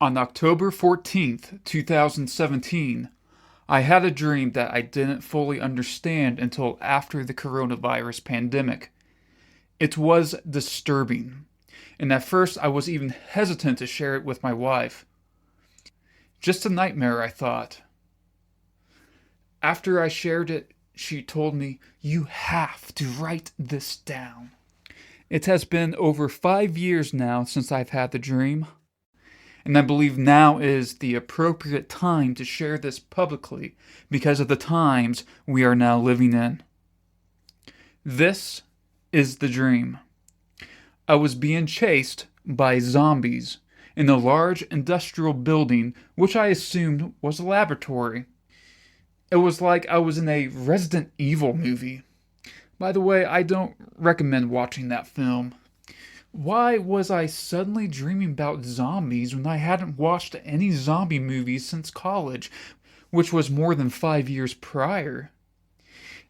On October 14th, 2017, I had a dream that I didn't fully understand until after the coronavirus pandemic. It was disturbing, and at first I was even hesitant to share it with my wife. Just a nightmare, I thought. After I shared it, she told me, "You have to write this down." It has been over 5 years now since I've had the dream, and I believe now is the appropriate time to share this publicly because of the times we are now living in. This is the dream. I was being chased by zombies in a large industrial building which I assumed was a laboratory. It was like I was in a Resident Evil movie. By the way, I don't recommend watching that film. Why was I suddenly dreaming about zombies when I hadn't watched any zombie movies since college, which was more than 5 years prior?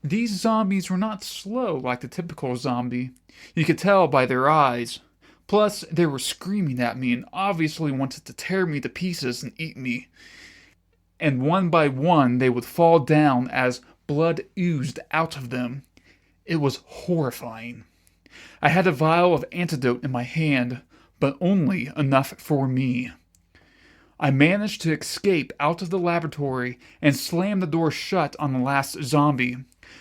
These zombies were not slow like the typical zombie. You could tell by their eyes. Plus, they were screaming at me and obviously wanted to tear me to pieces and eat me. And one by one, they would fall down as blood oozed out of them. It was horrifying. I had a vial of antidote in my hand, but only enough for me. I managed to escape out of the laboratory and slam the door shut on the last zombie.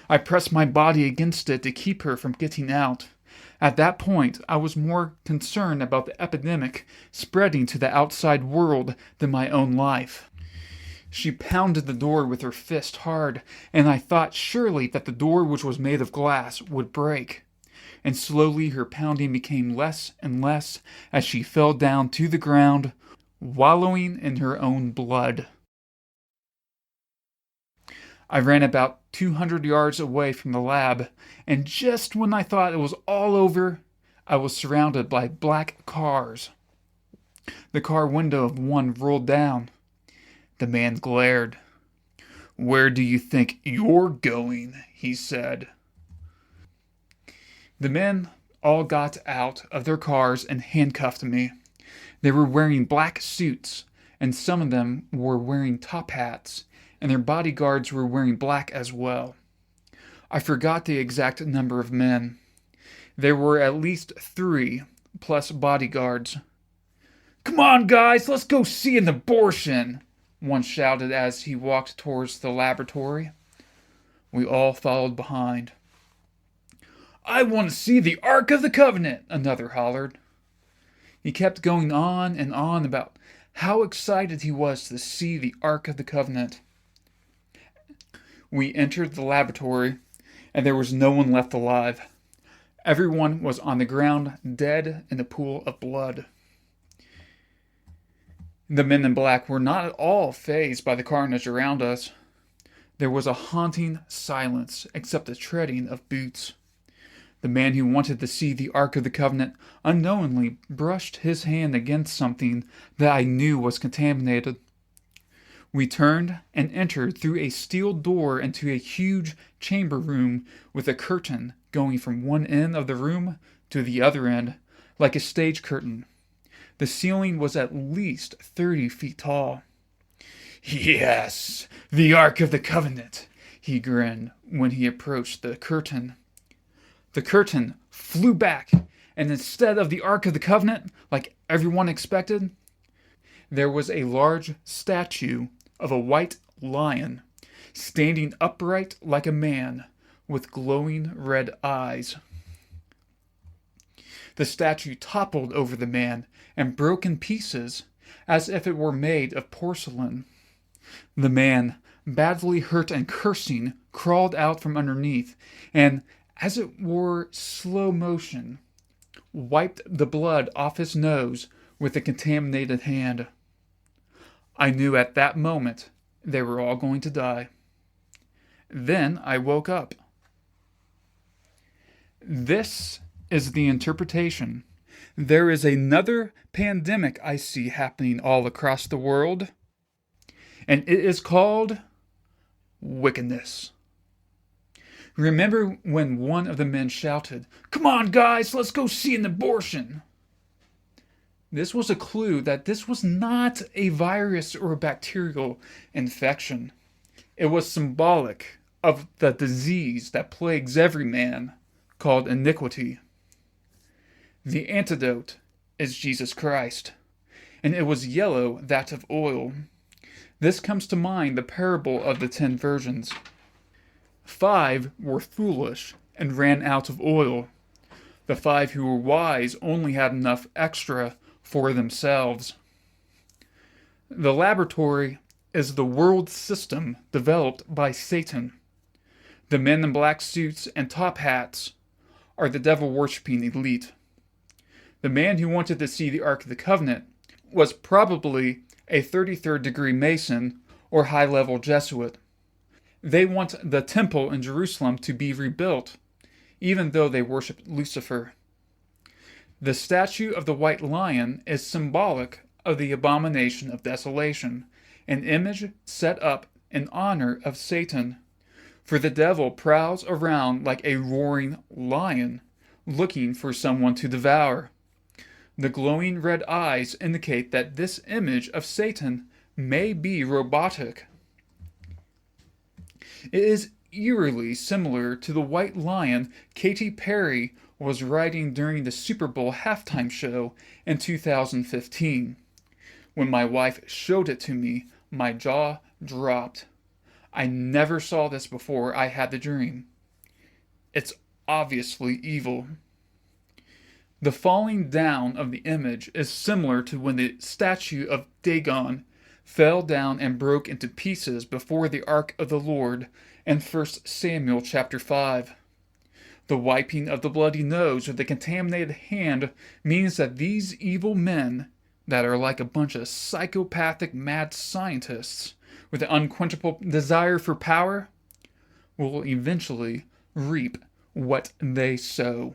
I pressed my body against it to keep her from getting out. At that point, I was more concerned about the epidemic spreading to the outside world than my own life. She pounded the door with her fist hard, and I thought surely that the door, which was made of glass, would break. And slowly her pounding became less and less as she fell down to the ground, wallowing in her own blood. I ran about 200 yards away from the lab, and just when I thought it was all over, I was surrounded by black cars. The car window of one rolled down. The man glared. "Where do you think you're going?" he said. The men all got out of their cars and handcuffed me. They were wearing black suits, and some of them were wearing top hats, and their bodyguards were wearing black as well. I forgot the exact number of men. There were at least 3, plus bodyguards. "Come on, guys, let's go see an abortion!" one shouted as he walked towards the laboratory. We all followed behind. "I want to see the Ark of the Covenant," another hollered. He kept going on and on about how excited he was to see the Ark of the Covenant. We entered the laboratory, and there was no one left alive. Everyone was on the ground, dead in a pool of blood. The men in black were not at all fazed by the carnage around us. There was a haunting silence, except the treading of boots. The man who wanted to see the Ark of the Covenant unknowingly brushed his hand against something that I knew was contaminated. We turned and entered through a steel door into a huge chamber room with a curtain going from one end of the room to the other end, like a stage curtain. The ceiling was at least 30 feet tall. "Yes, the Ark of the Covenant," he grinned when he approached the curtain. The curtain flew back, and instead of the Ark of the Covenant, like everyone expected, there was a large statue of a white lion, standing upright like a man, with glowing red eyes. The statue toppled over the man and broke in pieces, as if it were made of porcelain. The man, badly hurt and cursing, crawled out from underneath, and as it were slow motion, wiped the blood off his nose with a contaminated hand. I knew at that moment they were all going to die. Then I woke up. This is the interpretation. There is another pandemic I see happening all across the world, and it is called wickedness. Remember when one of the men shouted, "Come on, guys, let's go see an abortion." This was a clue that this was not a virus or a bacterial infection. It was symbolic of the disease that plagues every man, called iniquity. The antidote is Jesus Christ, and it was yellow, that of oil. This comes to mind the parable of the 10 virgins. 5 were foolish and ran out of oil. The 5 who were wise only had enough extra for themselves. The laboratory is the world system developed by Satan. The men in black suits and top hats are the devil-worshipping elite. The man who wanted to see the Ark of the Covenant was probably a 33rd degree Mason or high-level Jesuit. They want the temple in Jerusalem to be rebuilt, even though they worship Lucifer. The statue of the white lion is symbolic of the abomination of desolation, an image set up in honor of Satan. For the devil prowls around like a roaring lion, looking for someone to devour. The glowing red eyes indicate that this image of Satan may be robotic. It is eerily similar to the white lion Katy Perry was riding during the Super Bowl halftime show in 2015. When my wife showed it to me, my jaw dropped. I never saw this before I had the dream. It's obviously evil. The falling down of the image is similar to when the statue of Dagon fell down and broke into pieces before the ark of the Lord in 1 Samuel chapter 5. The wiping of the bloody nose or the contaminated hand means that these evil men that are like a bunch of psychopathic mad scientists with an unquenchable desire for power will eventually reap what they sow.